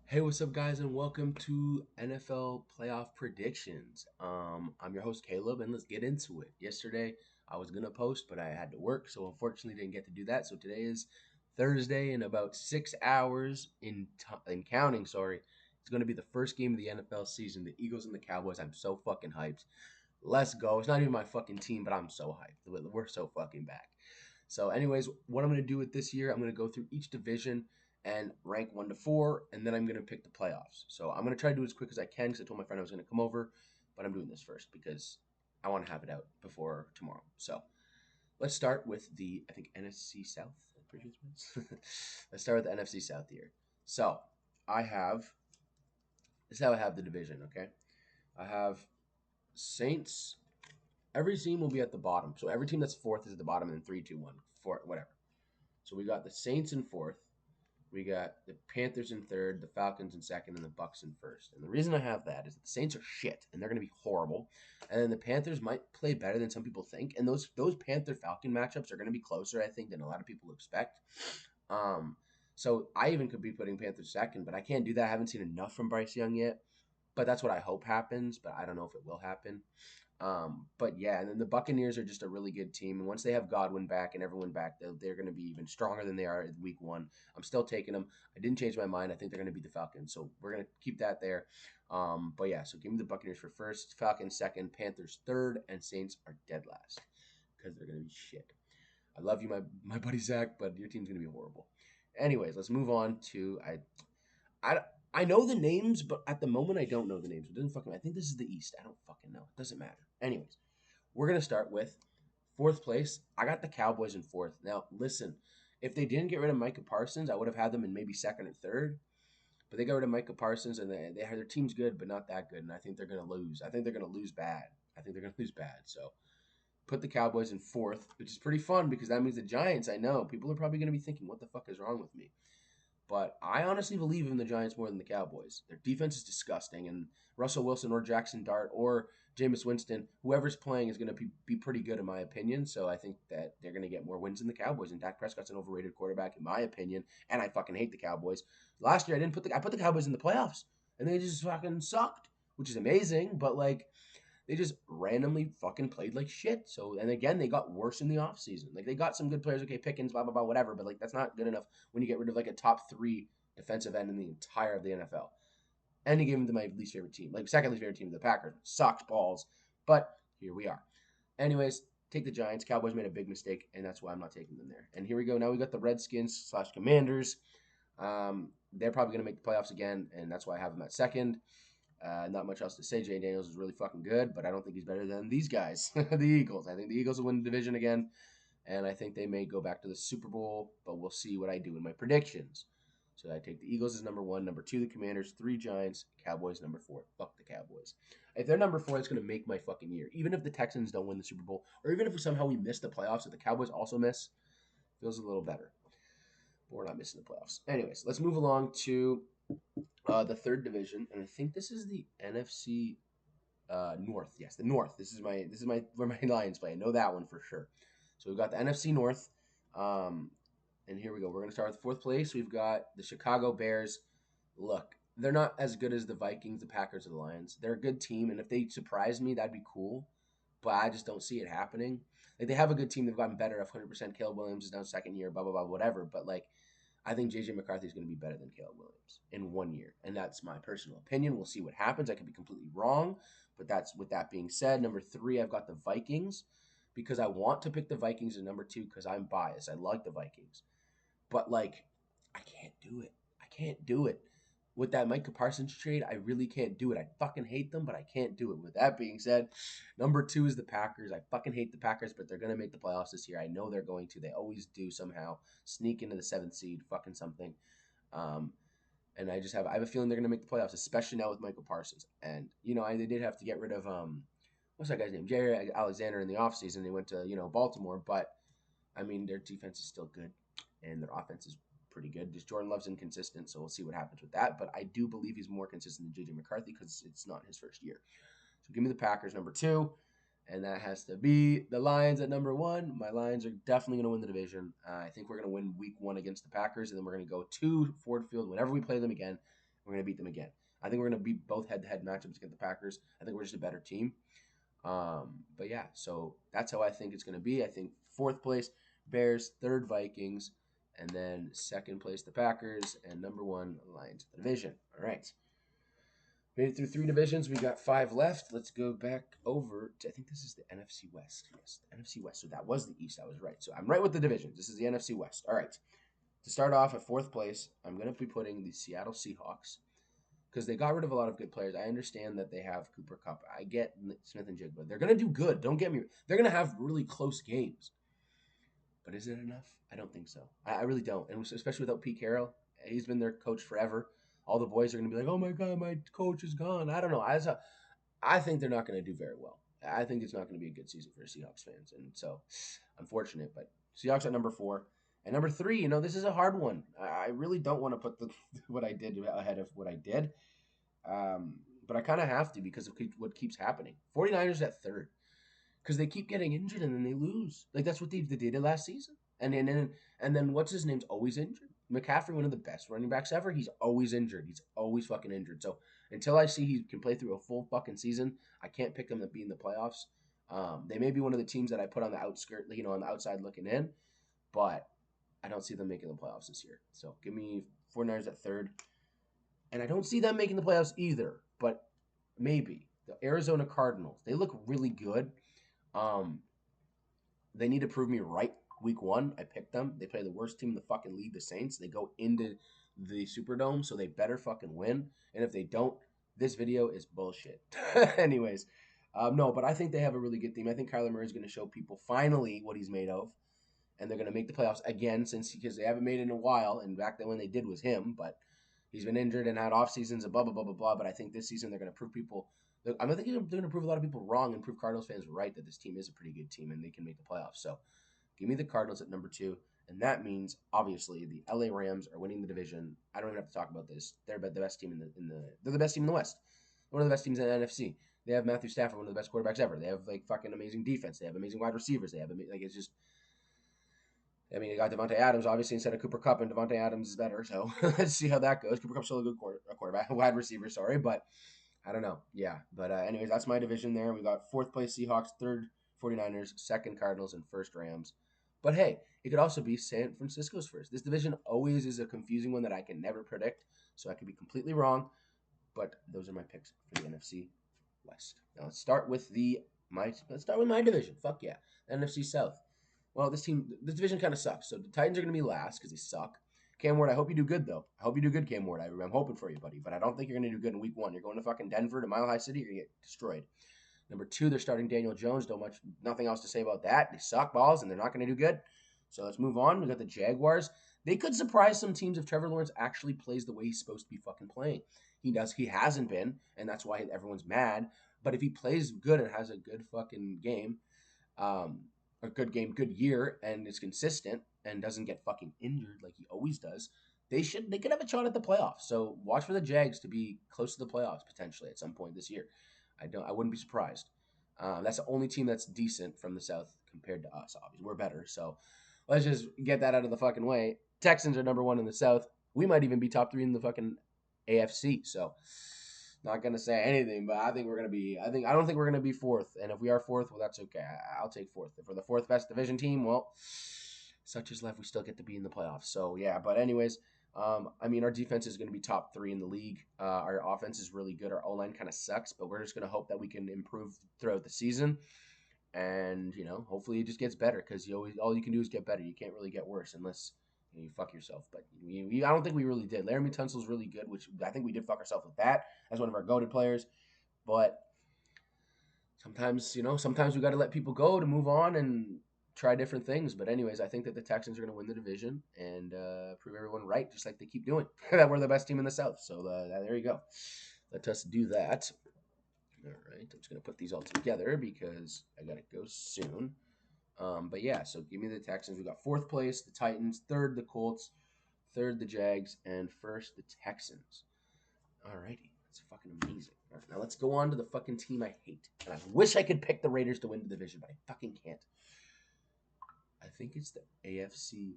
Hey, what's up, guys, and welcome to NFL playoff predictions. I'm your host Caleb, and let's get into it. Yesterday, I was gonna post, but I had to work, so unfortunately didn't get to do that. So today is Thursday, in about 6 hours in counting. Sorry, it's gonna be the first game of the NFL season. The Eagles and the Cowboys. I'm so fucking hyped. Let's go. It's not even my fucking team, but I'm so hyped. We're so fucking back. So, anyways, what I'm going to do with this year, I'm going to go through each division and rank 1 to 4, and then I'm going to pick the playoffs. So, I'm going to try to do it as quick as I can because I told my friend I was going to come over, but I'm doing this first because I want to have it out before tomorrow. So, let's start with the, I think, NFC South. Let's start with the NFC South here. So, I have, this is how I have the division, okay? I have Saints. Every team will be at the bottom. So, every team that's fourth is at the bottom, and then 3, 2, 1, 4, whatever. So we got the Saints in fourth. We got the Panthers in third, the Falcons in second, and the Bucks in first. And the reason I have that is that the Saints are shit, and they're going to be horrible. And then the Panthers might play better than some people think. And those Panther Falcon matchups are going to be closer, I think, than a lot of people expect. Um, so I even could be putting Panthers second, but I can't do that. I haven't seen enough from Bryce Young yet. But that's what I hope happens. But I don't know if it will happen. But yeah, and then the Buccaneers are just a really good team. And once they have Godwin back and everyone back, they're going to be even stronger than they are at week one. I'm still taking them. I didn't change my mind. I think they're going to beat the Falcons. So we're going to keep that there. But yeah, so give me the Buccaneers for first, Falcons second, Panthers third, and Saints are dead last because they're going to be shit. I love you, my buddy Zach, but your team's going to be horrible. Anyways, let's move on to I I know the names, but at the moment I don't know the names. It doesn't fucking. I think this is the East. I don't fucking know. It doesn't matter. Anyways, we're gonna start with fourth place. I got the Cowboys in fourth. Now listen, if they didn't get rid of Micah Parsons, I would have had them in maybe second and third. But they got rid of Micah Parsons, and they had their team's good, but not that good. And I think they're gonna lose. I think they're gonna lose bad. I think they're gonna lose bad. So put the Cowboys in fourth, which is pretty fun because that means the Giants. I know people are probably gonna be thinking, what the fuck is wrong with me? But I honestly believe in the Giants more than the Cowboys. Their defense is disgusting, and Russell Wilson or Jackson Dart or Jameis Winston, whoever's playing, is going to be pretty good in my opinion. So I think that they're going to get more wins than the Cowboys. And Dak Prescott's an overrated quarterback in my opinion, and I fucking hate the Cowboys. Last year I put the Cowboys in the playoffs, and they just fucking sucked, which is amazing. But like they just randomly fucking played like shit. So, and again, they got worse in the offseason. Like, they got some good players, okay, Pickens, blah, blah, blah, whatever, but, like, that's not good enough when you get rid of, like, a top three defensive end in the entire of the NFL. And he gave him to my least favorite team, like, second least favorite team, the Packers. Sucked balls. But here we are. Anyways, take the Giants. Cowboys made a big mistake, and that's why I'm not taking them there. And here we go. Now we got the Redskins / Commanders. They're probably going to make the playoffs again, and that's why I have them at second. Not much else to say. Jay Daniels is really fucking good, but I don't think he's better than these guys, the Eagles. I think the Eagles will win the division again, and I think they may go back to the Super Bowl, but we'll see what I do in my predictions. So I take the Eagles as number one, number two, the Commanders, three, Giants, Cowboys, number four. Fuck the Cowboys. If they're number four, it's going to make my fucking year. Even if the Texans don't win the Super Bowl, or even if somehow we miss the playoffs, if the Cowboys also miss, feels a little better. But we're not missing the playoffs. Anyways, let's move along to the third division, and I think this is the NFC North. Yes, the North. This is my where my Lions play. I know that one for sure. So we've got the NFC North, um, and here we go. We're gonna start with fourth place. We've got the Chicago Bears. Look, they're not as good as the Vikings, the Packers, or the Lions. They're a good team, and if they surprise me, that'd be cool. But I just don't see it happening. Like they have a good team. They've gotten better. 100%. Caleb Williams is now second year. Blah blah blah. Whatever. But like I think JJ McCarthy is going to be better than Caleb Williams in 1 year. And that's my personal opinion. We'll see what happens. I could be completely wrong. But that's with that being said. Number three, I've got the Vikings because I want to pick the Vikings as number two because I'm biased. I like the Vikings. But like, I can't do it. I can't do it. With that Micah Parsons trade, I really can't do it. I fucking hate them, but I can't do it. With that being said, number two is the Packers. I fucking hate the Packers, but they're gonna make the playoffs this year. I know they're going to. They always do somehow. Sneak into the seventh seed, fucking something. Um, and I have a feeling they're gonna make the playoffs, especially now with Michael Parsons. And they did have to get rid of what's that guy's name? Jerry Alexander in the offseason. They went to Baltimore, but I mean their defense is still good and their offense is pretty good. Just Jordan Love's inconsistent, so we'll see what happens with that. But I do believe he's more consistent than JJ McCarthy because it's not his first year. So give me the Packers number two, and that has to be the Lions at number one. My Lions are definitely going to win the division. I think we're going to win week one against the Packers, and then we're going to go to Ford Field whenever we play them again. we're going to beat them again. I think we're going to beat both head-to-head matchups against the Packers. I think we're just a better team. But yeah, so that's how I think it's going to be. I think fourth place Bears, third Vikings, and then second place the Packers, and number one Lions of the division. All right. Made it through three divisions. We got five left. Let's go back over to, I think this is the NFC West. Yes, the NFC West. So that was the East. I was right. So I'm right with the divisions. This is the NFC West. All right. To start off at fourth place, I'm going to be putting the Seattle Seahawks because they got rid of a lot of good players. I understand that they have Cooper Kupp. I get Smith and Jigba. They're going to do good. Don't get me. They're going to have really close games. But is it enough? I don't think so. I really don't. And especially without Pete Carroll, he's been their coach forever. All the boys are going to be like, "Oh my God, my coach is gone." I don't know. I think they're not going to do very well. I think it's not going to be a good season for Seahawks fans, and so unfortunate. But Seahawks at number 4 and number 3. This is a hard one. I really don't want to put what I did ahead of what I did, but I kind of have to because of what keeps happening. 49ers at third because they keep getting injured and then they lose. Like that's what they did last season. And then what's his name's always injured. McCaffrey, one of the best running backs ever, he's always injured. He's always fucking injured. So until I see he can play through a full fucking season, I can't pick them to be in the playoffs. They may be one of the teams that I put on the outskirt, on the outside looking in, but I don't see them making the playoffs this year. So give me 49ers at third. And I don't see them making the playoffs either, but maybe. The Arizona Cardinals, they look really good. Um, they need to prove me right. Week 1, I picked them. They play the worst team in the fucking league, the Saints. They go into the Superdome, so they better fucking win. And if they don't, this video is bullshit. Anyways, no, but I think they have a really good team. I think Kyler Murray is going to show people finally what he's made of, and they're going to make the playoffs again because they haven't made it in a while. And back then when they did was him, but he's been injured and had off seasons and blah blah blah blah blah. But I think this season they're going to prove people. I think they're going to prove a lot of people wrong and prove Cardinals fans right that this team is a pretty good team and they can make the playoffs. So give me the Cardinals at number 2, and that means obviously the LA Rams are winning the division. I don't even have to talk about this. They're the best team they're the best team in the West. One of the best teams in the NFC. They have Matthew Stafford, one of the best quarterbacks ever. They have like fucking amazing defense. They have amazing wide receivers. They have like it's just. I mean, they got Devontae Adams obviously instead of Cooper Kupp, and Devontae Adams is better. So let's see how that goes. Cooper Kupp's still a good quarterback, wide receiver. Sorry, but I don't know. Yeah, but anyways, that's my division there. We got fourth place Seahawks, third 49ers, second Cardinals, and first Rams. But hey, it could also be San Francisco's first. This division always is a confusing one that I can never predict, so I could be completely wrong. But those are my picks for the NFC West. Now let's start with my division. Fuck yeah, NFC South. Well, this division kind of sucks. So the Titans are going to be last because they suck. Cam Ward, I hope you do good though. I hope you do good, Cam Ward. I'm hoping for you, buddy. But I don't think you're going to do good in week 1. You're going to fucking Denver to Mile High City. You're going to get destroyed. Number 2, they're starting Daniel Jones. Nothing else to say about that. They suck balls and they're not going to do good. So let's move on. We got the Jaguars. They could surprise some teams if Trevor Lawrence actually plays the way he's supposed to be fucking playing. He does. He hasn't been, and that's why everyone's mad. But if he plays good and has a good fucking game, a good game, good year, and is consistent and doesn't get fucking injured like he always does, they could have a shot at the playoffs. So watch for the Jags to be close to the playoffs potentially at some point this year. I wouldn't be surprised. That's the only team that's decent from the South compared to us. Obviously, we're better. So let's just get that out of the fucking way. Texans are number 1 in the South. We might even be top 3 in the fucking AFC. So not gonna say anything, but I think we're gonna be. I don't think we're gonna be 4th. And if we are 4th, well, that's okay. I'll take 4th. If we're the 4th best division team, well, such is life. We still get to be in the playoffs. So yeah. But anyways, our defense is going to be top 3 in the league. Our offense is really good. Our O-line kind of sucks, but we're just going to hope that we can improve throughout the season. And, hopefully it just gets better because all you can do is get better. You can't really get worse unless you fuck yourself. But I don't think we really did. Laramie Tunsil's really good, which I think we did fuck ourselves with that as one of our goated players. But sometimes we got to let people go to move on and try different things. But anyways, I think that the Texans are going to win the division and prove everyone right, just like they keep doing. That we're the best team in the South. So there you go. Let us do that. All right, I'm just going to put these all together because I got to go soon. But yeah, so give me the Texans. We got 4th place, the Titans. 3rd, the Colts. 3rd, the Jags. And 1st, the Texans. All righty. That's fucking amazing. All right, now let's go on to the fucking team I hate. And I wish I could pick the Raiders to win the division, but I fucking can't. I think it's the AFC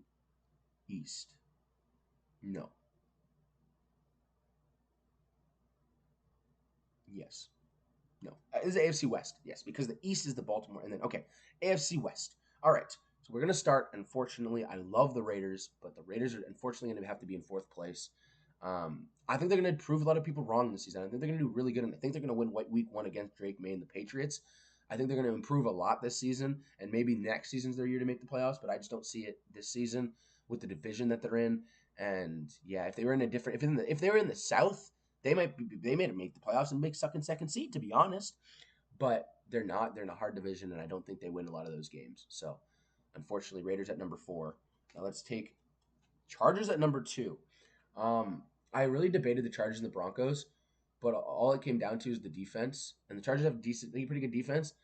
East. No. Yes. No. It's AFC West. Yes, because the East is the Baltimore, and then okay, AFC West. All right. So we're gonna start. Unfortunately, I love the Raiders, but the Raiders are unfortunately gonna have to be in fourth place. I think they're gonna prove a lot of people wrong this season. I think they're gonna do really good, and I think they're gonna win Week 1 against Drake May and the Patriots. I think they're gonna improve a lot this season, and maybe next season's their year to make the playoffs. But I just don't see it this season with the division that they're in. And yeah, if they were in a different, if they were in the South, they may make the playoffs and make second seed, to be honest. But they're not. They're in a hard division, and I don't think they win a lot of those games. So unfortunately, Raiders at number 4. Now let's take Chargers at number 2. I really debated the Chargers and the Broncos, but all it came down to is the defense. And the Chargers have pretty good defense,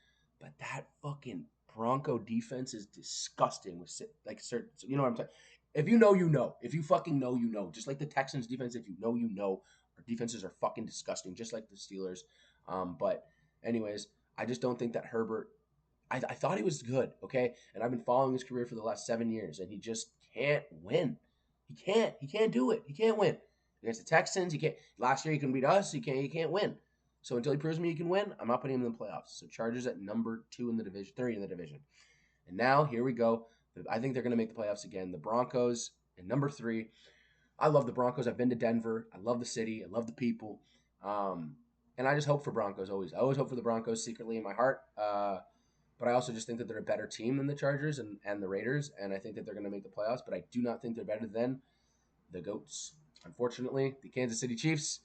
but that fucking Bronco defense is disgusting. With like certain, you know what I'm talking. If you know, you know. If you fucking know, you know. Just like the Texans defense, if you know, you know. Our defenses are fucking disgusting, just like the Steelers. But anyways, I just don't think that Herbert. I thought he was good, okay, and I've been following his career for the last 7 years, and he just can't win. He can't. He can't do it. He can't win against the Texans. He can't. Last year he can beat us. He can't. He can't win. So until he proves me he can win, I'm not putting him in the playoffs. So Chargers at number 2 in the division, 3 in the division. And now here we go. I think they're going to make the playoffs again. The Broncos in number 3. I love the Broncos. I've been to Denver. I love the city. I love the people. And I just hope for Broncos always. I always hope for the Broncos secretly in my heart. But I also just think that they're a better team than the Chargers and the Raiders, and I think that they're going to make the playoffs. But I do not think they're better than the GOATs. Unfortunately, the Kansas City Chiefs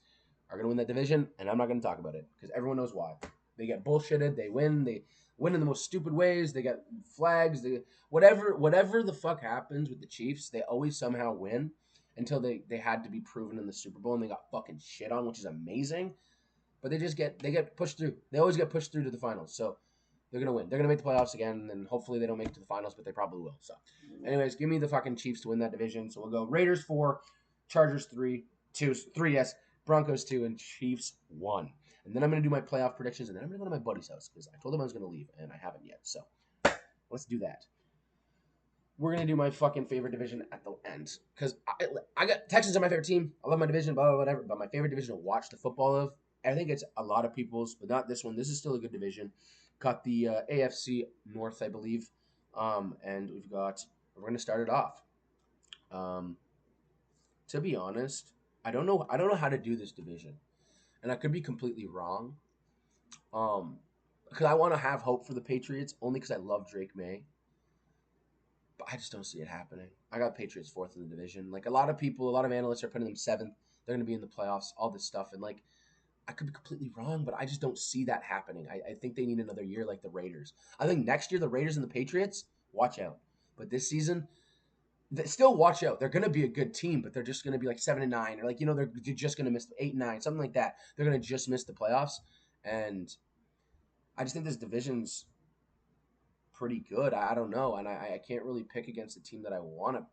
are going to win that division, and I'm not going to talk about it because everyone knows why. They get bullshitted. They win. They win in the most stupid ways. They get flags. Whatever the fuck happens with the Chiefs, they always somehow win until they had to be proven in the Super Bowl and they got fucking shit on, which is amazing. But they get pushed through. They always get pushed through to the finals. So they're gonna win. They're gonna make the playoffs again, and hopefully they don't make it to the finals, but they probably will. So, anyways, give me the fucking Chiefs to win that division. So we'll go Raiders 4, Chargers 3, 3, yes, Broncos 2, and Chiefs 1. And then I'm gonna do my playoff predictions, and then I'm gonna go to my buddy's house because I told him I was gonna leave, and I haven't yet. So let's do that. We're gonna do my fucking favorite division at the end because I got Texans are my favorite team. I love my division, blah blah whatever. But my favorite division to watch the football of, I think it's a lot of people's, but not this one. This is still a good division. Got the AFC North, I believe, and we're gonna start it off. Um, to be honest, I don't know how to do this division, and I could be completely wrong. Um, because I want to have hope for the Patriots only because I love Drake May. But I just don't see it happening. I got Patriots 4th in the division. Like a lot of people, a lot of analysts are putting them 7th. They're going to be in the playoffs, all this stuff. And like, I could be completely wrong, but I just don't see that happening. I think they need another year like the Raiders. I think next year, the Raiders and the Patriots, watch out. But this season, still watch out. They're going to be a good team, but they're just going to be like 7-9. Or like, they're just going to miss 8-9, something like that. They're going to just miss the playoffs. And I just think this division's pretty good. I don't know, and I can't really pick against the team that I want to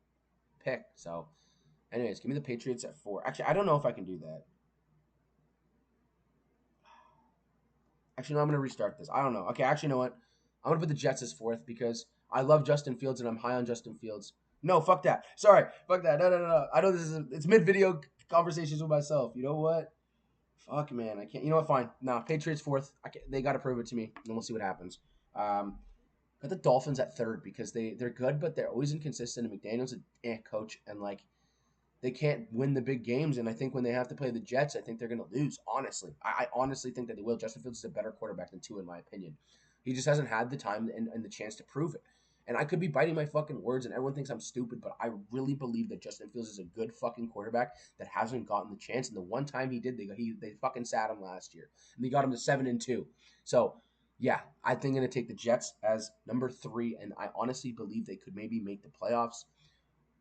pick. So, anyways, give me the Patriots at 4. Actually, I don't know if I can do that. Actually, no, I'm gonna restart this. I don't know. Okay, actually, you know what? I'm gonna put the Jets as 4th because I love Justin Fields and I'm high on Justin Fields. No, fuck that. Sorry, fuck that. No. I know it's mid video conversations with myself. You know what? Fuck, man, I can't. You know what? Fine. Nah, Patriots 4th. They got to prove it to me, and we'll see what happens. Got the Dolphins at 3rd because they're good, but they're always inconsistent. And McDaniel's a coach, and like they can't win the big games. And I think when they have to play the Jets, I think they're going to lose. Honestly, I honestly think that they will. Justin Fields is a better quarterback than Tua, in my opinion. He just hasn't had the time and the chance to prove it. And I could be biting my fucking words, and everyone thinks I'm stupid, but I really believe that Justin Fields is a good fucking quarterback that hasn't gotten the chance. And the one time he did, they fucking sat him last year, and they got him to 7-2. So yeah, I think I'm going to take the Jets as number 3, and I honestly believe they could maybe make the playoffs.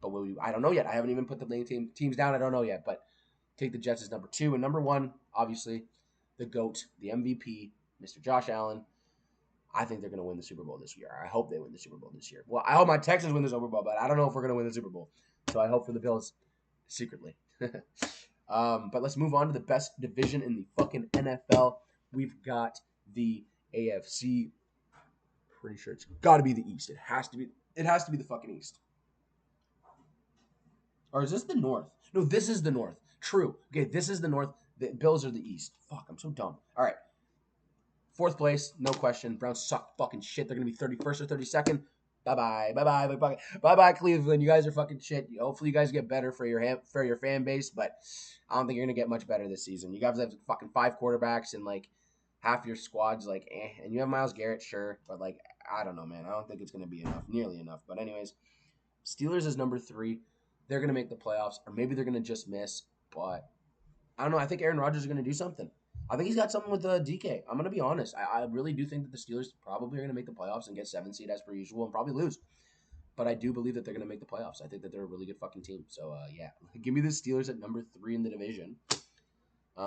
But I don't know yet. I haven't even put the teams down. I don't know yet. But take the Jets as number 2. And number 1, obviously, the GOAT, the MVP, Mr. Josh Allen. I think they're going to win the Super Bowl this year. I hope they win the Super Bowl this year. Well, I hope my Texans win the Super Bowl, but I don't know if we're going to win the Super Bowl. So I hope for the Bills secretly. But let's move on to the best division in the fucking NFL. We've got the AFC. Pretty sure it's got to be the East. It has to be. It has to be the fucking East. Or is this the North? No, this is the North. True. Okay, this is the North. The Bills are the East. Fuck, I'm so dumb. All right. Fourth place, no question. Browns suck fucking shit. They're going to be 31st or 32nd. Bye-bye. Bye-bye. Bye-bye. Bye-bye, Cleveland. You guys are fucking shit. Hopefully you guys get better for your fan base, but I don't think you're going to get much better this season. You guys have fucking 5 quarterbacks and like half your squad's like and you have Myles Garrett, sure, but like I don't know, man. I don't think it's going to be nearly enough. But anyways, Steelers is number 3. They're going to make the playoffs or maybe they're going to just miss, but I don't know. I think Aaron Rodgers is going to do something. I think he's got something with DK. I'm going to be honest. I really do think that the Steelers probably are going to make the playoffs and get 7 seed as per usual and probably lose. But I do believe that they're going to make the playoffs. I think that they're a really good fucking team. So, yeah. Give me the Steelers at number 3 in the division.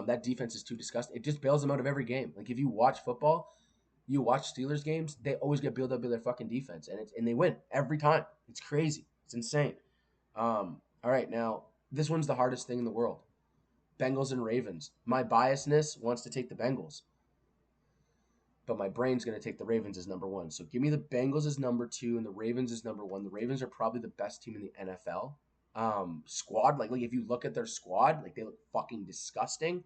That defense is too disgusting. It just bails them out of every game. Like, if you watch football, you watch Steelers games, they always get built up by their fucking defense. And they win every time. It's crazy. It's insane. All right, now, this one's the hardest thing in the world. Bengals and Ravens. My biasness wants to take the Bengals, but my brain's going to take the Ravens as number 1. So give me the Bengals as number 2 and the Ravens as number 1. The Ravens are probably the best team in the NFL. Squad, like if you look at their squad, like they look fucking disgusting.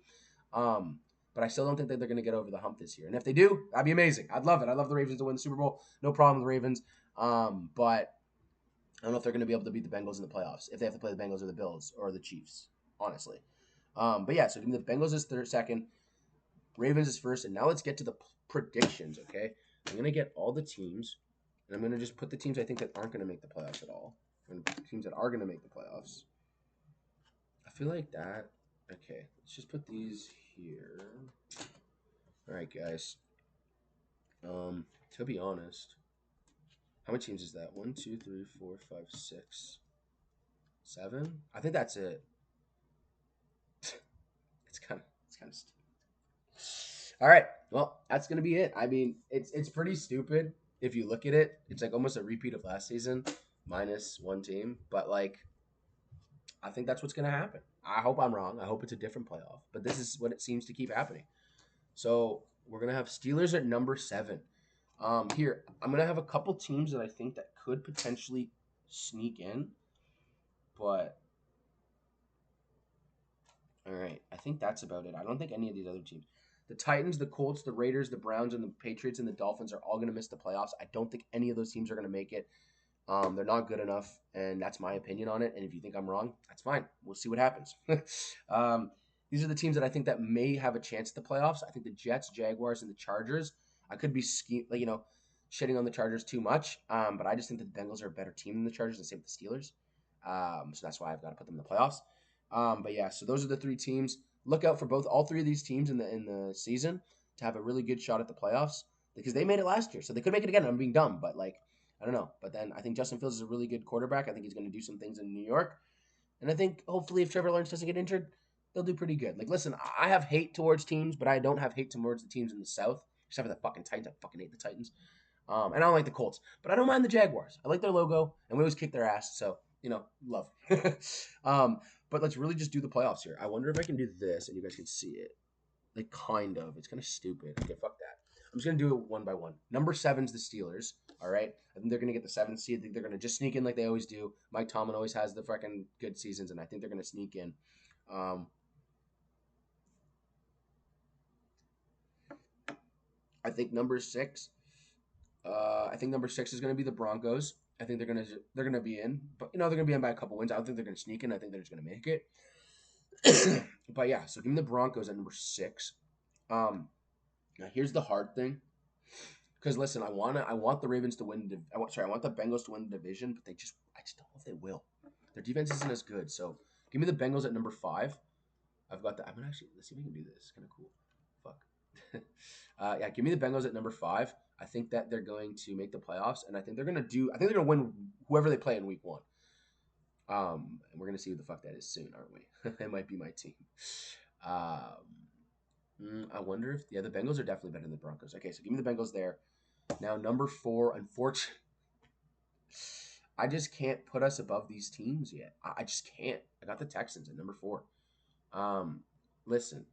But I still don't think that they're going to get over the hump this year. And if they do, that'd be amazing. I'd love it. I'd love the Ravens to win the Super Bowl. No problem with the Ravens. But I don't know if they're going to be able to beat the Bengals in the playoffs if they have to play the Bengals or the Bills or the Chiefs, honestly. But yeah, so give me the Bengals as second, Ravens is first, and now let's get to the predictions, okay? I'm going to get all the teams, and I'm going to just put the teams I think that aren't going to make the playoffs at all. I'm going to put the teams that are going to make the playoffs. I feel like that. Okay, let's just put these here. All right, guys. To be honest, how many teams is that? 1, 2, 3, 4, 5, 6, 7? I think that's it. It's kind of stupid. All right. Well, that's gonna be it. I mean, it's pretty stupid if you look at it. It's like almost a repeat of last season, minus 1 team. But like, I think that's what's gonna happen. I hope I'm wrong. I hope it's a different playoff. But this is what it seems to keep happening. So we're gonna have Steelers at number 7. Here I'm gonna have a couple teams that I think that could potentially sneak in, but all right, I think that's about it. I don't think any of these other teams. The Titans, the Colts, the Raiders, the Browns, and the Patriots and the Dolphins are all going to miss the playoffs. I don't think any of those teams are going to make it. They're not good enough, and that's my opinion on it. And if you think I'm wrong, that's fine. We'll see what happens. These are the teams that I think that may have a chance at the playoffs. I think the Jets, Jaguars, and the Chargers. I could be shitting on the Chargers too much, but I just think the Bengals are a better team than the Chargers, and same with the Steelers. So that's why I've got to put them in the playoffs. But yeah, so those are the 3 teams. Look out for all 3 of these teams in the season to have a really good shot at the playoffs because they made it last year, so they could make it again. I'm being dumb, but like I don't know. But then I think Justin Fields is a really good quarterback. I think he's going to do some things in New York, and I think hopefully if Trevor Lawrence doesn't get injured, they'll do pretty good. Like listen, I have hate towards teams, but I don't have hate towards the teams in the South, except for the fucking Titans. I fucking hate the Titans, and I don't like the Colts, but I don't mind the Jaguars. I like their logo, and we always kick their ass, so love. But let's really just do the playoffs here. I wonder if I can do this and you guys can see it. Like, kind of. It's kind of stupid. Okay, fuck that. I'm just going to do it one by one. Number 7's the Steelers. All right? I think they're going to get the 7th seed. I think they're going to just sneak in like they always do. Mike Tomlin always has the fucking good seasons, and I think they're going to sneak in. I think number 6. I think number 6 is going to be the Broncos. I think they're gonna be in, but they're gonna be in by a couple wins. I don't think they're gonna sneak in. I think they're just gonna make it. But yeah, so give me the Broncos at number 6. Now here's the hard thing, because listen, I want the Ravens to win. I want the Bengals to win the division, but I just don't know if they will. Their defense isn't as good. So give me the Bengals at number 5. I've got the. I'm gonna actually let's see if we can do this. It's kind of cool. Fuck. Yeah, give me the Bengals at number 5. I think that they're going to make the playoffs, and I think they're gonna win whoever they play in week 1. And we're gonna see who the fuck that is soon, aren't we? It might be my team. I wonder if the Bengals are definitely better than the Broncos. Okay, so give me the Bengals there. Now number 4, unfortunately, I just can't put us above these teams yet. I just can't. I got the Texans at number 4. Listen.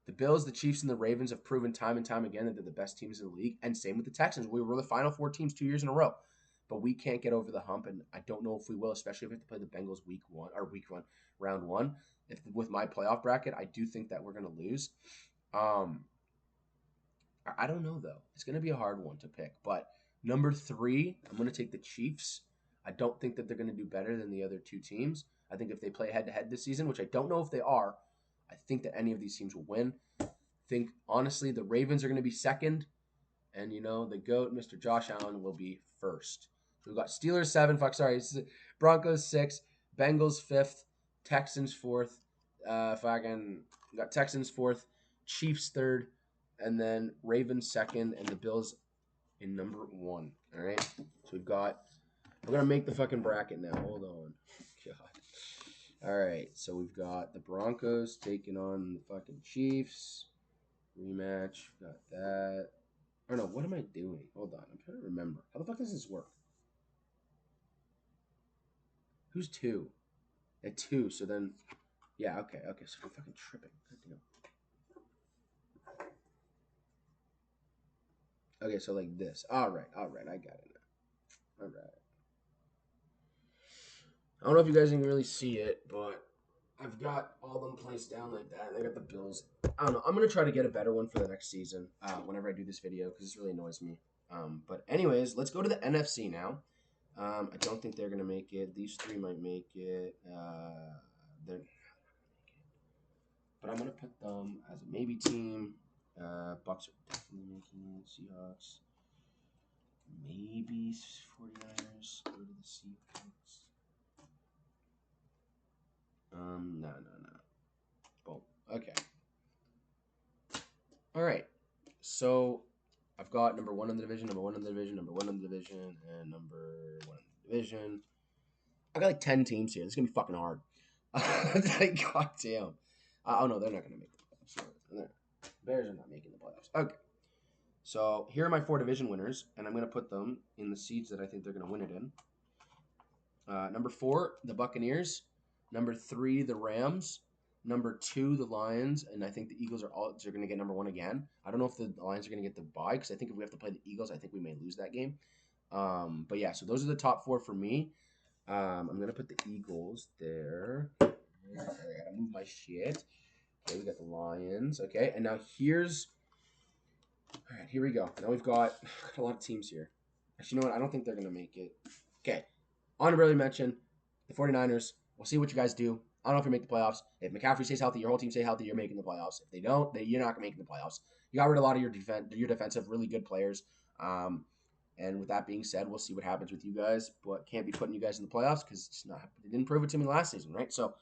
The Bills, the Chiefs, and the Ravens have proven time and time again that they're the best teams in the league, and same with the Texans. We were the Final Four teams 2 years in a row. but we can't get over the hump, and I don't know if we will, especially if we have to play the Bengals week one, round one. If with my playoff bracket, I do think that we're gonna lose. Um, I don't know though. It's gonna be a hard one to pick, but number three, I'm gonna take the Chiefs. I don't think that they're gonna do better than the other two teams. I think if they play head to head this season, which I don't know if they are, I think that any of these teams will win. I think honestly, the Ravens are gonna be second. And the GOAT, Mr. Josh Allen, will be first. So we've got Steelers 7, Broncos 6, Bengals 5th, Texans 4th. We got Texans 4th, Chiefs 3rd, and then Ravens 2nd, and the Bills in number 1. All right. So we're gonna make the fucking bracket now. Hold on. God. All right. So we've got the Broncos taking on the fucking Chiefs. Rematch. Got that. Or no, what am I doing? Hold on, I'm trying to remember. How the fuck does this work? Who's 2? At 2, so then, yeah, okay, so I'm fucking tripping. God damn. Okay, so like this. All right, I got it now. All right. I don't know if you guys can really see it, but I've got all them placed down like that. I got the Bills. I don't know. I'm gonna try to get a better one for the next season. Whenever I do this video, because this really annoys me. But anyways, let's go to the NFC now. I don't think they're gonna make it. These three might make it. They're, but I'm gonna put them as a maybe team. Bucks are definitely making it. Seahawks, maybe 49ers. Go to the Seahawks. No. Boom. Okay. All right. So I've got number 1 in the division, number 1 in the division, number 1 in the division, and number 1 in the division. I got like 10 teams here. This is gonna be fucking hard. Like, god damn. Oh no, they're not gonna make the playoffs. Bears are not making the playoffs. Okay. So here are my 4 division winners, and I'm gonna put them in the seeds that I think they're gonna win it in. Number 4, the Buccaneers. Number 3, the Rams. Number 2, the Lions, and I think the Eagles are going to get number 1 again. I don't know if the Lions are going to get the bye because I think if we have to play the Eagles, I think we may lose that game. But yeah, so those are the top 4 for me. I'm going to put the Eagles there. I got to move my shit. Okay, we got the Lions. Okay, and now here we go. Now we've got a lot of teams here. Actually, you know what? I don't think they're going to make it. Okay, honorably mention the 49ers. We'll see what you guys do. I don't know if you make the playoffs. If McCaffrey stays healthy, your whole team stays healthy, you're making the playoffs. If they don't, you're not making the playoffs. You got rid of a lot of your defensive, really good players. And with that being said, we'll see what happens with you guys. But can't be putting you guys in the playoffs because it's not. They didn't prove it to me last season, right? So,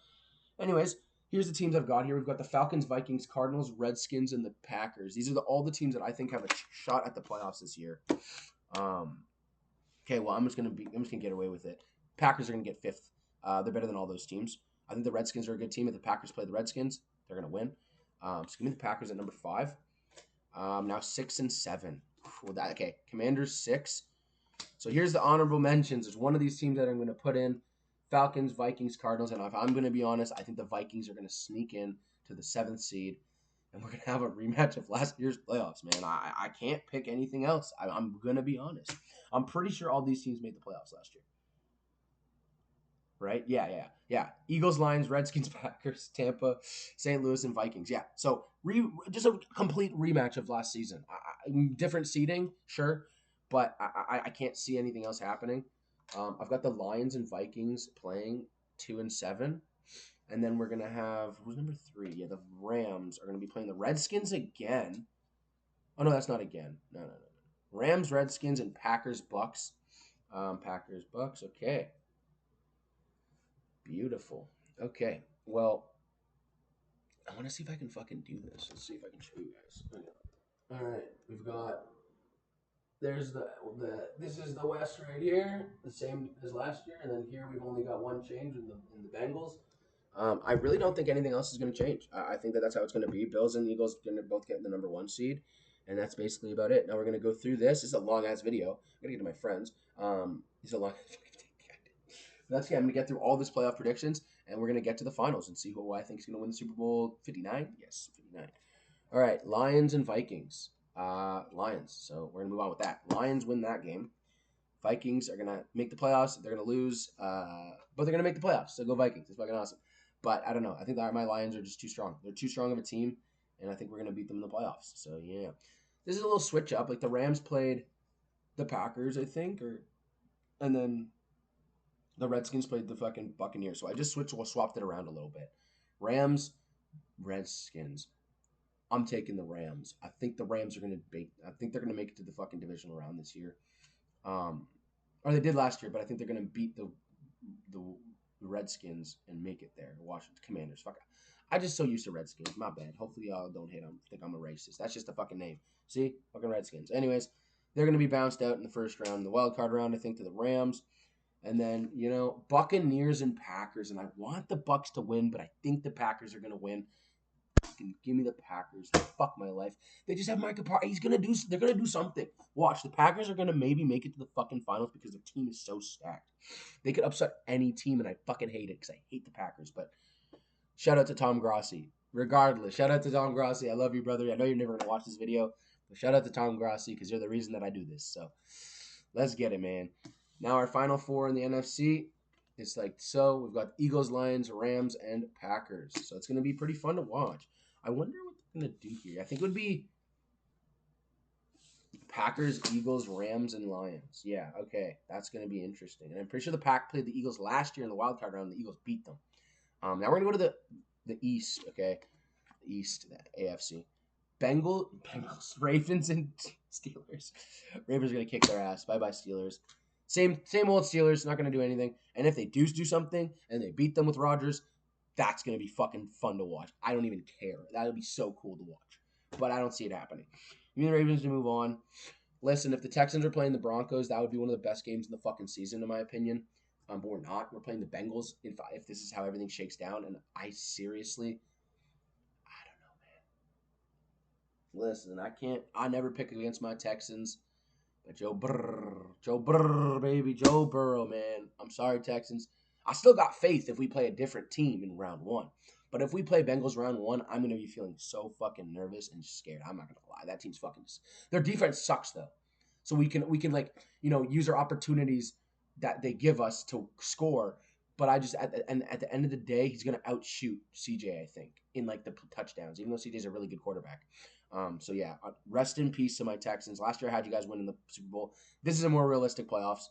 anyways, here's the teams I've got here. We've got the Falcons, Vikings, Cardinals, Redskins, and the Packers. These are all the teams that I think have a shot at the playoffs this year. Okay, well, I'm just gonna get away with it. Packers are gonna get 5th. They're better than all those teams. I think the Redskins are a good team. If the Packers play the Redskins, they're gonna win. So give me the Packers at number 5. Now 6 and 7. Okay, Commanders 6. So here's the honorable mentions. There's one of these teams that I'm gonna put in: Falcons, Vikings, Cardinals. And if I'm gonna be honest, I think the Vikings are gonna sneak in to the 7th seed, and we're gonna have a rematch of last year's playoffs. Man, I can't pick anything else. I'm gonna be honest. I'm pretty sure all these teams made the playoffs last year. Right? Yeah. Eagles, Lions, Redskins, Packers, Tampa, St. Louis, and Vikings. Yeah. So just a complete rematch of last season. Different seeding, sure, but I can't see anything else happening. I've got the Lions and Vikings playing 2 and 7. And then we're gonna have who's number 3? Yeah, the Rams are gonna be playing the Redskins again. Oh no, that's not again. No. Rams, Redskins, and Packers, Bucks. Packers, Bucks. Okay. Beautiful. Okay. Well, I want to see if I can fucking do this. Let's see if I can show you guys. Okay. All right. We've got. There's the. This is the West right here, the same as last year, and then here we've only got one change in the Bengals. I really don't think anything else is going to change. I think that's how it's going to be. Bills and Eagles going to both get the number 1 seed, and that's basically about it. Now we're going to go through this. This is a long ass video. I'm going to get to my friends. This is a long. That's I'm going to get through all this playoff predictions, and we're going to get to the finals and see who I think is going to win the Super Bowl 59. Yes, 59. All right, Lions and Vikings. Lions. So we're going to move on with that. Lions win that game. Vikings are gonna make the playoffs. They're gonna lose, but they're gonna make the playoffs. So go Vikings! It's fucking awesome. But I don't know. I think my Lions are just too strong. They're too strong of a team, and I think we're gonna beat them in the playoffs. So yeah, this is a little switch up. Like the Rams played the Packers, I think, and then the Redskins played the fucking Buccaneers. So I just swapped it around a little bit. Rams, Redskins. I'm taking the Rams. I think the Rams are gonna beat. I think they're gonna make it to the fucking divisional round this year. Um, or they did last year, but I think they're gonna beat the Redskins and make it there. Washington Commanders. Fuck. I just so used to Redskins. My bad. Hopefully y'all don't hate them. Think I'm a racist. That's just a fucking name. See, fucking Redskins. Anyways, they're gonna be bounced out in the first round, the wild card round. I think to the Rams. And then, Buccaneers and Packers. And I want the Bucks to win, but I think the Packers are going to win. Give me the Packers. Fuck my life. They just have Micah Parsons. They're going to do something. Watch, the Packers are going to maybe make it to the fucking finals because their team is so stacked. They could upset any team, and I fucking hate it because I hate the Packers. But shout out to Tom Grossi. Regardless, shout out to Tom Grossi. I love you, brother. I know you're never going to watch this video, but shout out to Tom Grossi because you're the reason that I do this. So let's get it, man. Now our final four in the NFC, it's like so. We've got Eagles, Lions, Rams, and Packers. So it's going to be pretty fun to watch. I wonder what they're going to do here. I think it would be Packers, Eagles, Rams, and Lions. Yeah, okay. That's going to be interesting. And I'm pretty sure the Pack played the Eagles last year in the wild card round. The Eagles beat them. Now we're going to go to the East, okay? The East, the AFC. Bengals, Ravens, and Steelers. Ravens are going to kick their ass. Bye-bye, Steelers. Same old Steelers, not going to do anything. And if they do something and they beat them with Rodgers, that's going to be fucking fun to watch. I don't even care. That would be so cool to watch. But I don't see it happening. You need the Ravens to move on. Listen, if the Texans are playing the Broncos, that would be one of the best games in the fucking season, in my opinion. But we're not. We're playing the Bengals if this is how everything shakes down. And I seriously, I don't know, man. Listen, I never pick against my Texans. But Joe Burrow, baby, Joe Burrow, man. I'm sorry, Texans. I still got faith if we play a different team in round one. But if we play Bengals round one, I'm going to be feeling so fucking nervous and scared. I'm not going to lie. That team's fucking... Their defense sucks, though. So we can use our opportunities that they give us to score. But at the end of the day, he's going to outshoot CJ, I think, in like the touchdowns, even though CJ's a really good quarterback. So yeah, rest in peace to my Texans. Last year I had you guys winning the Super Bowl. This is a more realistic playoffs.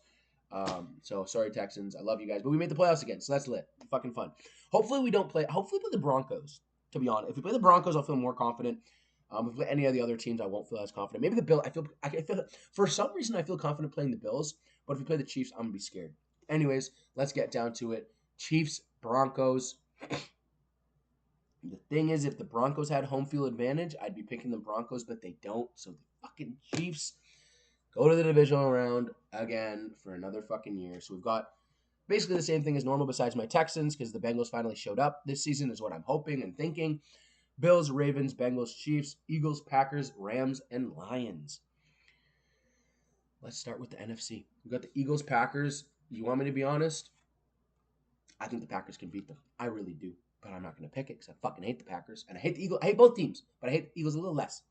So sorry Texans, I love you guys, but we made the playoffs again, so that's lit. Fucking fun. Hopefully we play the Broncos. To be honest, if we play the Broncos, I'll feel more confident. If we play any of the other teams, I won't feel as confident. Maybe the Bills. I feel for some reason I feel confident playing the Bills, but if we play the Chiefs, I'm gonna be scared. Anyways, let's get down to it. Chiefs, Broncos. The thing is, if the Broncos had home field advantage, I'd be picking the Broncos, but they don't. So the fucking Chiefs go to the divisional round again for another fucking year. So we've got basically the same thing as normal besides my Texans because the Bengals finally showed up this season is what I'm hoping and thinking. Bills, Ravens, Bengals, Chiefs, Eagles, Packers, Rams, and Lions. Let's start with the NFC. We've got the Eagles, Packers. You want me to be honest? I think the Packers can beat them. I really do. But I'm not going to pick it because I fucking hate the Packers. And I hate the Eagles. I hate both teams, but I hate the Eagles a little less.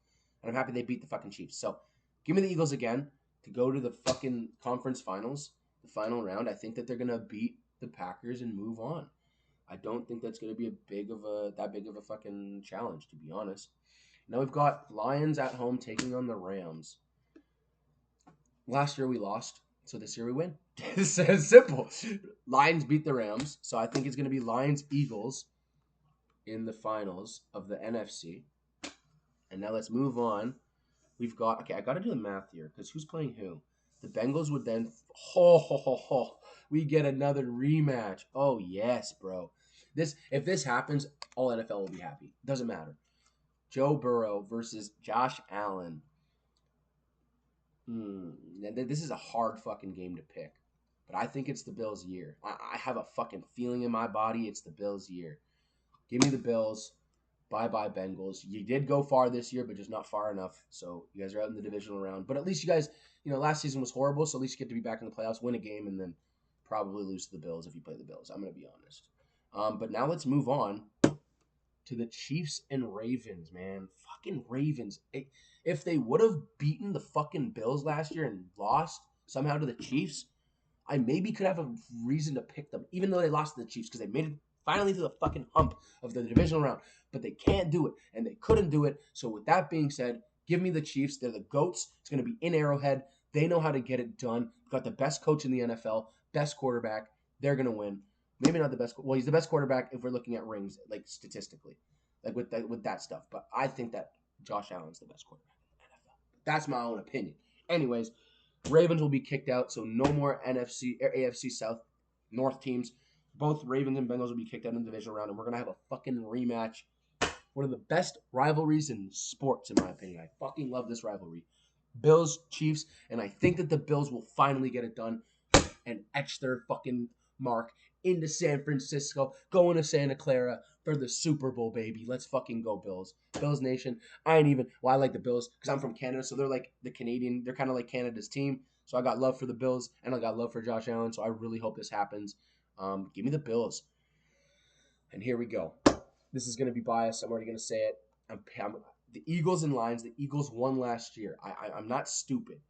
And I'm happy they beat the fucking Chiefs. So give me the Eagles again to go to the fucking conference finals, the final round. I think that they're going to beat the Packers and move on. I don't think that's going to be that big of a fucking challenge, to be honest. Now we've got Lions at home taking on the Rams. Last year we lost, so this year we win. It's simple. Lions beat the Rams, so I think it's going to be Lions-Eagles in the finals of the NFC. And now let's move on. We've got... Okay, I got to do the math here, because who's playing who? The Bengals would then... We get another rematch. Oh, yes, bro. If this happens, all NFL will be happy. Doesn't matter. Joe Burrow versus Josh Allen. This is a hard fucking game to pick. But I think it's the Bills' year. I have a fucking feeling in my body it's the Bills' year. Give me the Bills. Bye-bye, Bengals. You did go far this year, but just not far enough. So you guys are out in the divisional round. But at least you guys, last season was horrible, so at least you get to be back in the playoffs, win a game, and then probably lose to the Bills if you play the Bills. I'm going to be honest. But now let's move on to the Chiefs and Ravens, man. Fucking Ravens. If they would have beaten the fucking Bills last year and lost, somehow to the Chiefs, I maybe could have a reason to pick them, even though they lost to the Chiefs because they made it finally to the fucking hump of the divisional round. But they can't do it, and they couldn't do it. So with that being said, give me the Chiefs. They're the GOATs. It's going to be in Arrowhead. They know how to get it done. Got the best coach in the NFL, best quarterback. They're going to win. Maybe not the best. Well, he's the best quarterback if we're looking at rings, like statistically, like with that stuff. But I think that Josh Allen's the best quarterback in the NFL. That's my own opinion. Anyways, Ravens will be kicked out, so no more NFC or AFC South North teams. Both Ravens and Bengals will be kicked out in the divisional round, and we're gonna have a fucking rematch. One of the best rivalries in sports, in my opinion. I fucking love this rivalry. Bills, Chiefs, and I think that the Bills will finally get it done and etch their fucking mark into San Francisco, going to Santa Clara for the Super Bowl, baby. Let's fucking go, Bills. Bills Nation. I like the Bills because I'm from Canada, so they're like the Canadian, they're kind of like Canada's team. So I got love for the Bills and I got love for Josh Allen. So I really hope this happens. Give me the Bills. And here we go. This is going to be biased. I'm already going to say it. The Eagles and Lions. The Eagles won last year. I'm not stupid.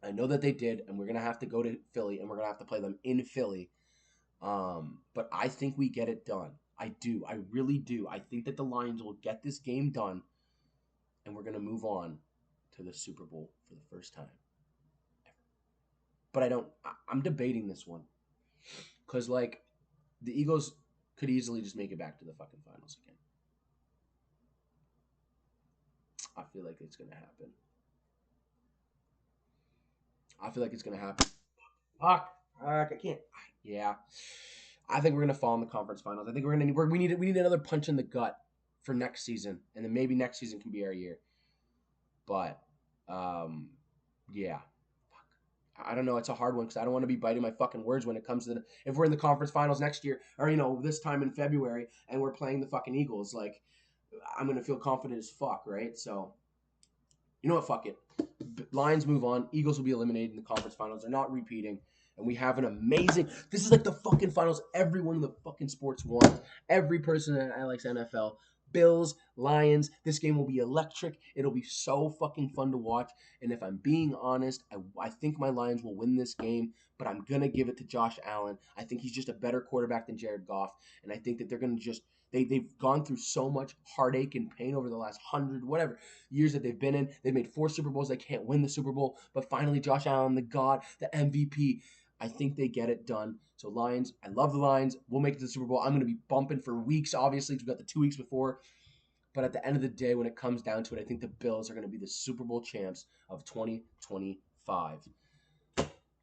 I know that they did, and we're going to have to go to Philly, and we're going to have to play them in Philly. But I think we get it done. I do. I really do. I think that the Lions will get this game done, and we're going to move on to the Super Bowl for the first time ever. But I'm debating this one because, like, the Eagles could easily just make it back to the fucking finals again. I feel like it's going to happen. I feel like it's going to happen. Fuck. I can't. Yeah. I think we're gonna fall in the conference finals. I think we need another punch in the gut for next season, and then maybe next season can be our year. But yeah, I don't know. It's a hard one because I don't want to be biting my fucking words when it comes to if we're in the conference finals next year or this time in February and we're playing the fucking Eagles. Like I'm gonna feel confident as fuck, right? So you know what? Fuck it. Lions move on. Eagles will be eliminated in the conference finals. They're not repeating. And we have an amazing. This is like the fucking finals everyone in the fucking sports wants. Every person that likes NFL. Bills, Lions. This game will be electric. It'll be so fucking fun to watch. And if I'm being honest, I think my Lions will win this game, but I'm going to give it to Josh Allen. I think he's just a better quarterback than Jared Goff. And I think that they're going to just. They've gone through so much heartache and pain over the last 100 years that they've been in. They've made 4 Super Bowls. They can't win the Super Bowl, but finally Josh Allen, the God, the MVP. I think they get it done. So Lions, I love the Lions. We'll make it to the Super Bowl. I'm going to be bumping for weeks, obviously, because we've got the 2 weeks before. But at the end of the day, when it comes down to it, I think the Bills are going to be the Super Bowl champs of 2025.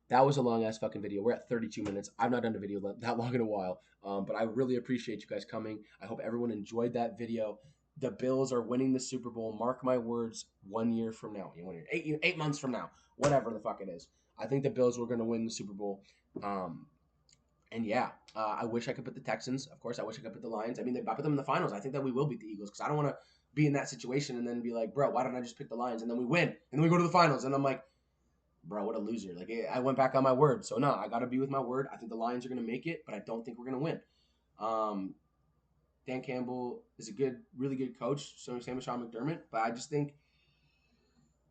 That was a long-ass fucking video. We're at 32 minutes. I've not done a video that long in a while. But I really appreciate you guys coming. I hope everyone enjoyed that video. The Bills are winning the Super Bowl. Mark my words, 1 year from now. 8 months from now. Whatever the fuck it is. I think the Bills were going to win the Super Bowl. And yeah, I wish I could put the Texans. Of course, I wish I could put the Lions. I mean, I put them in the finals. I think that we will beat the Eagles because I don't want to be in that situation and then be like, bro, why don't I just pick the Lions? And then we win. And then we go to the finals. And I'm like, bro, what a loser. Like, I went back on my word. So, no, I got to be with my word. I think the Lions are going to make it, but I don't think we're going to win. Dan Campbell is a really good coach. So, same as Sean McDermott. But I just think,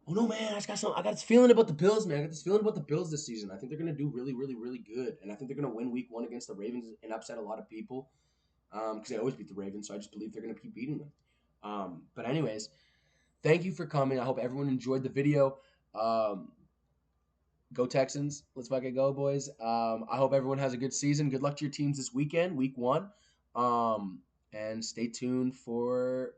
oh no, man, I got this feeling about the Bills, man. I got this feeling about the Bills this season. I think they're gonna do really, really, really good, and I think they're gonna win Week 1 against the Ravens and upset a lot of people, because they always beat the Ravens. So I just believe they're gonna keep beating them. But anyways, thank you for coming. I hope everyone enjoyed the video. Go Texans! Let's fucking go, boys. I hope everyone has a good season. Good luck to your teams this weekend, Week 1. And stay tuned for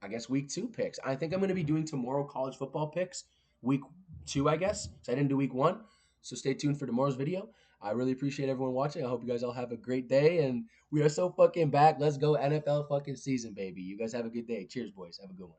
I guess Week 2 picks. I think I'm going to be doing tomorrow college football picks, Week 2, I guess. So I didn't do Week 1. So stay tuned for tomorrow's video. I really appreciate everyone watching. I hope you guys all have a great day. And we are so fucking back. Let's go NFL fucking season, baby. You guys have a good day. Cheers, boys. Have a good one.